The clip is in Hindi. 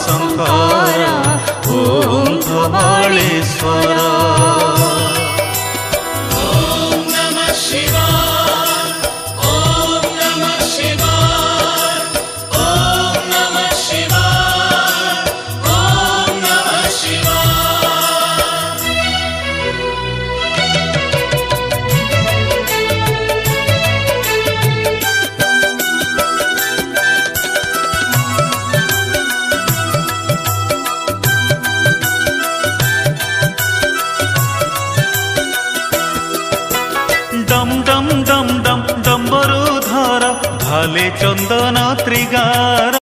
शंकर ओम धवलेश्वर। डम डम डम डम डम्बरुधर भाले चंदन त्रिगार।